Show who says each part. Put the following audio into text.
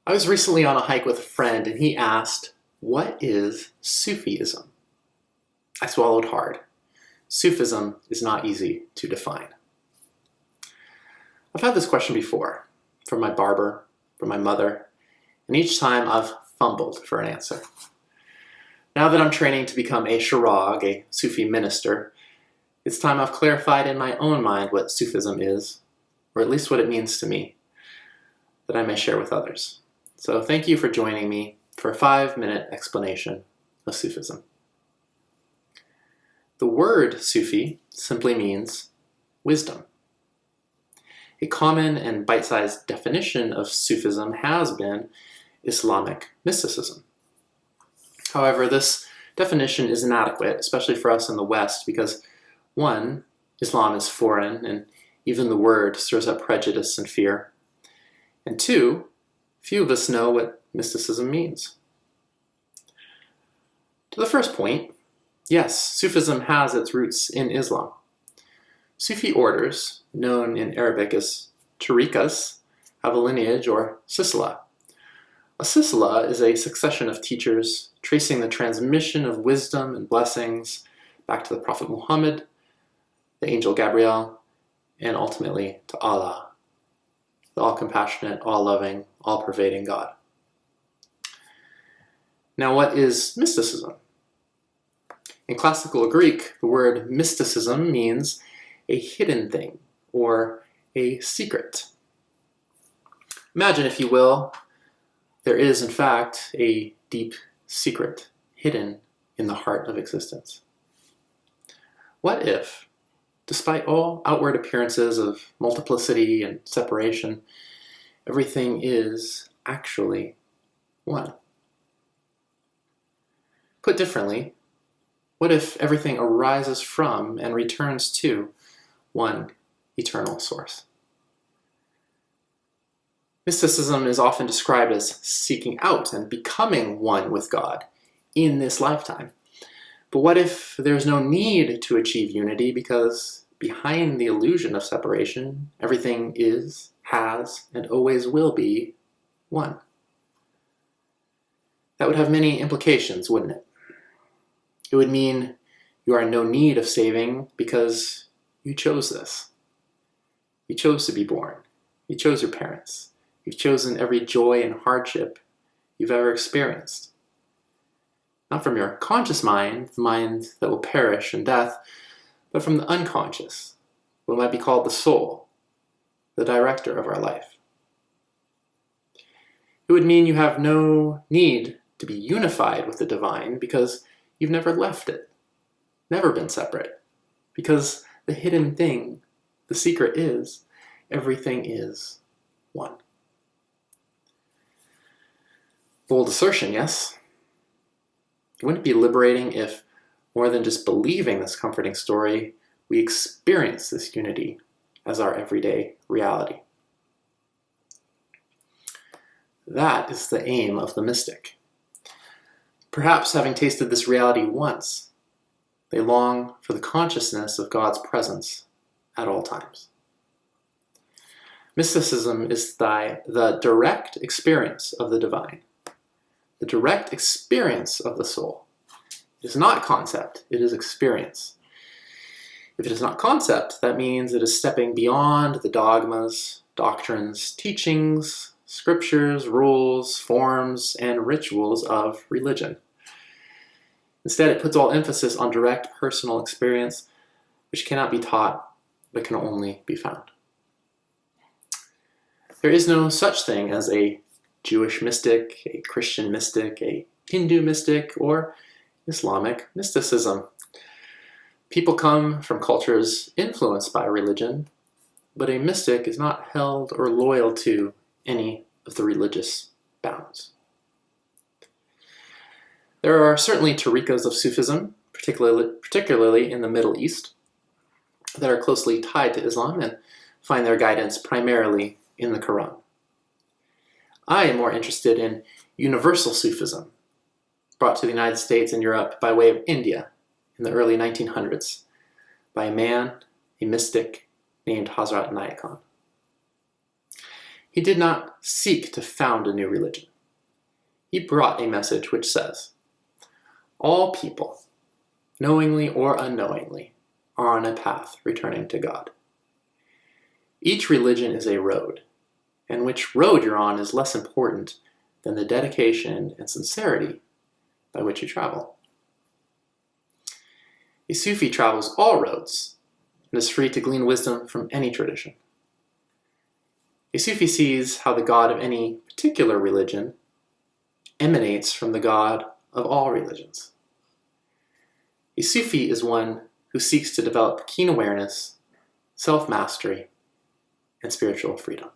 Speaker 1: I was recently on a hike with a friend and he asked, "What is Sufism?" I swallowed hard. Sufism is not easy to define. I've had this question before, from my barber, from my mother, and each time I've fumbled for an answer. Now that I'm training to become a shirag, a Sufi minister, it's time I've clarified in my own mind what Sufism is, or at least what it means to me, that I may share with others. So thank you for joining me for a 5-minute explanation of Sufism. The word Sufi simply means wisdom. A common and bite-sized definition of Sufism has been Islamic mysticism. However, this definition is inadequate, especially for us in the West, because 1, Islam is foreign, and even the word stirs up prejudice and fear. And 2, few of us know what mysticism means. To the first point, yes, Sufism has its roots in Islam. Sufi orders, known in Arabic as tariqas, have a lineage or silsila. A silsila is a succession of teachers tracing the transmission of wisdom and blessings back to the Prophet Muhammad, the angel Gabriel, and ultimately to Allah, the all-compassionate, all-loving, all-pervading God. Now, what is mysticism? In classical Greek, the word mysticism means a hidden thing or a secret. Imagine, if you will, there is in fact a deep secret hidden in the heart of existence. What if, despite all outward appearances of multiplicity and separation, everything is actually one? Put differently, what if everything arises from and returns to one eternal source? Mysticism is often described as seeking out and becoming one with God in this lifetime. But what if there's no need to achieve unity because behind the illusion of separation, everything is, has, and always will be one? That would have many implications, wouldn't it? It would mean you are in no need of saving because you chose this. You chose to be born. You chose your parents. You've chosen every joy and hardship you've ever experienced. Not from your conscious mind, the mind that will perish in death, but from the unconscious, what might be called the soul, the director of our life. It would mean you have no need to be unified with the divine because you've never left it, never been separate, because the hidden thing, the secret is, everything is one. Bold assertion, yes? Wouldn't it be liberating if, more than just believing this comforting story, we experience this unity as our everyday reality? That is the aim of the mystic. Perhaps having tasted this reality once, they long for the consciousness of God's presence at all times. Mysticism is the direct experience of the divine, the direct experience of the soul. It is not concept, it is experience. If it is not concept, that means it is stepping beyond the dogmas, doctrines, teachings, scriptures, rules, forms, and rituals of religion. Instead, it puts all emphasis on direct personal experience, which cannot be taught, but can only be found. There is no such thing as a Jewish mystic, a Christian mystic, a Hindu mystic, or Islamic mysticism. People come from cultures influenced by religion, but a mystic is not held or loyal to any of the religious bounds. There are certainly tariqas of Sufism, particularly in the Middle East, that are closely tied to Islam and find their guidance primarily in the Quran. I am more interested in universal Sufism, brought to the United States and Europe by way of India in the early 1900s by a man, a mystic, named Hazrat Nayak Khan. He did not seek to found a new religion. He brought a message which says, all people, knowingly or unknowingly, are on a path returning to God. Each religion is a road, and which road you're on is less important than the dedication and sincerity by which you travel. A Sufi travels all roads and is free to glean wisdom from any tradition. A Sufi sees how the God of any particular religion emanates from the God of all religions. A Sufi is one who seeks to develop keen awareness, self-mastery, and spiritual freedom.